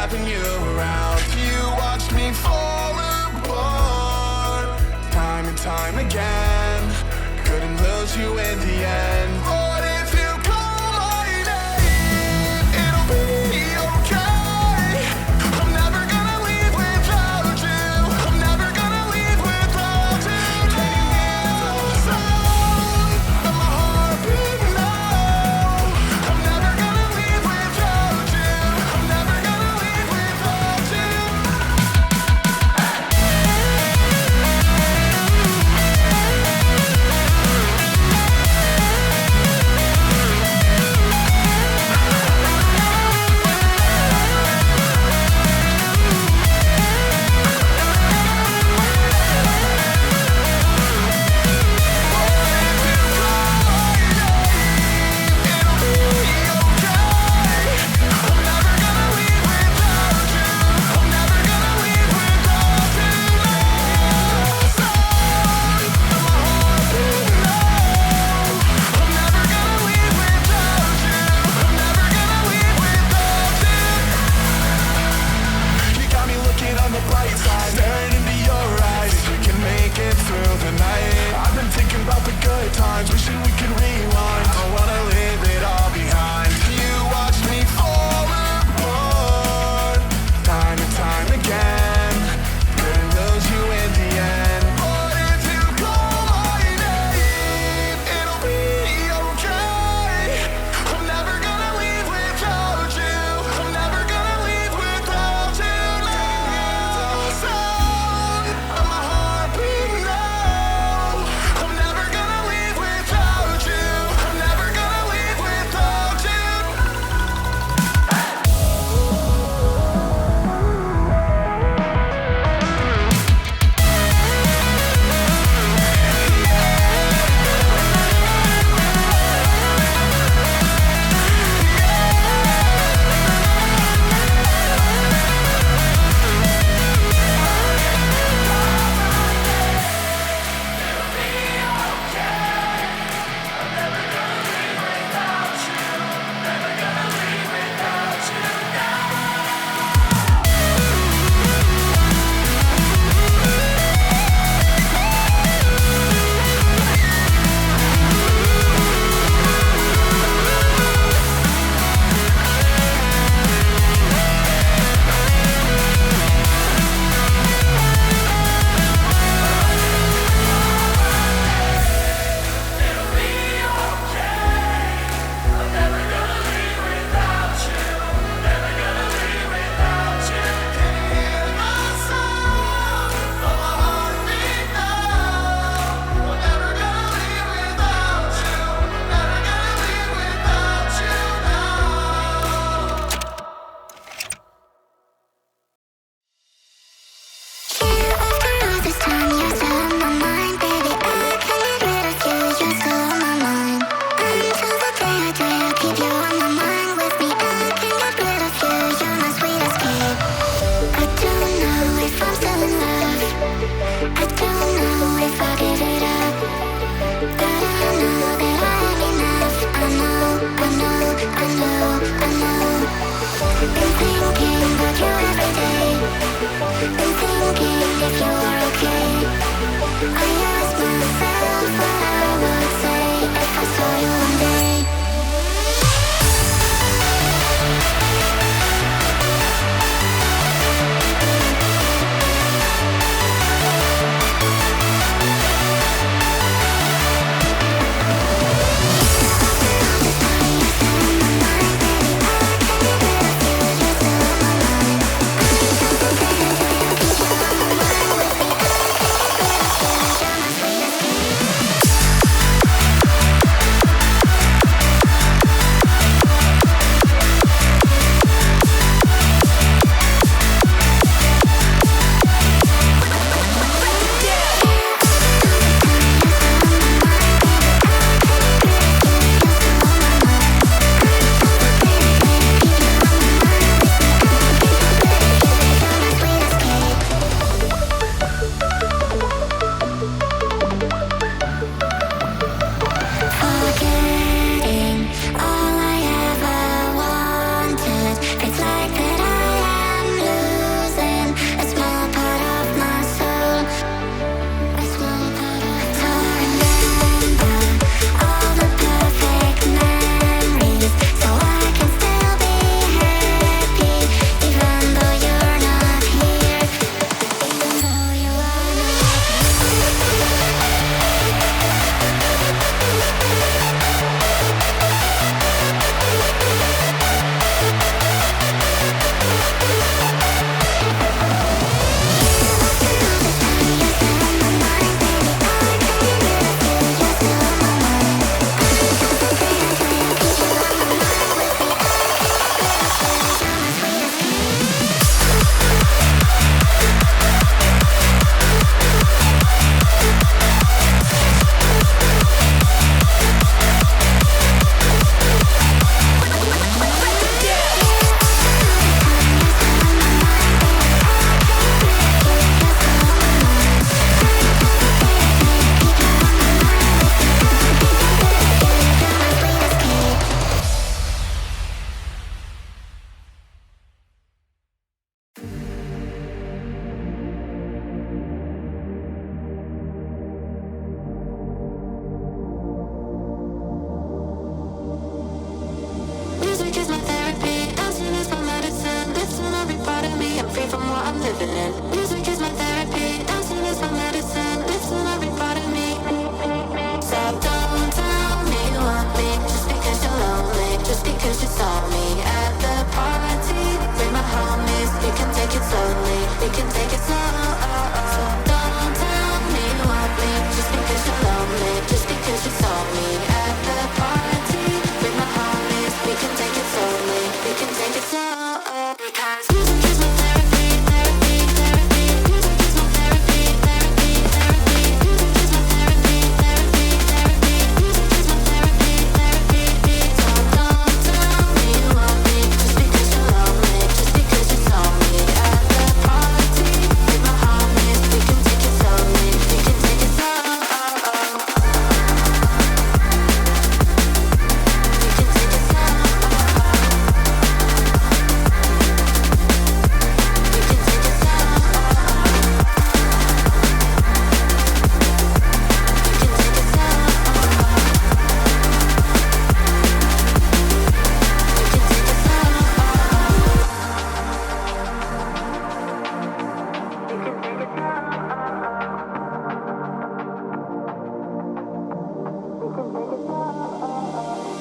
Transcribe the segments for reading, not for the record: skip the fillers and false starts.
having you around. You watched me fall apart, time and time again. Couldn't lose you in the end. But if you call my name, it'll be okay. I'm never gonna leave without you. I'm never gonna leave without you. Can you hear the sound of my heartbeat now? I'm never gonna leave without you. I'm never gonna leave without you.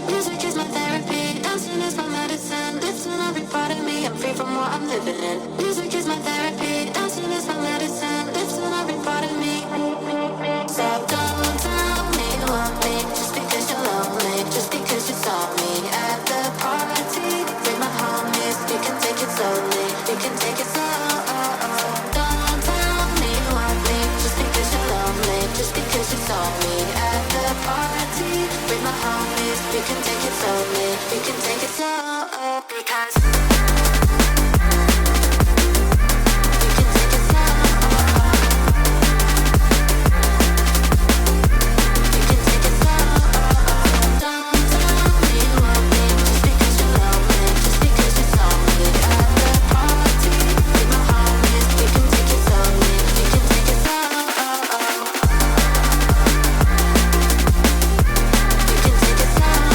Music is my therapy, dancing is my medicine. Lifting every part of me, I'm free from what I'm living in. Music is my therapy, dancing is my medicine. Lifting every part of me. So don't tell me you want me just because you're lonely, just because you saw me at the party with my homies. You can take it slowly, you can take it slow. Don't tell me you want me just because you're lonely, just because you saw me at the party with my homies. You can take it slowly, you can take it slow because you can take it slow. You can take it slow. Don't tell me you want me just because you're lonely, just because you saw me at the party with my homies. You can take it slowly, you can take it slow. You can take it slow.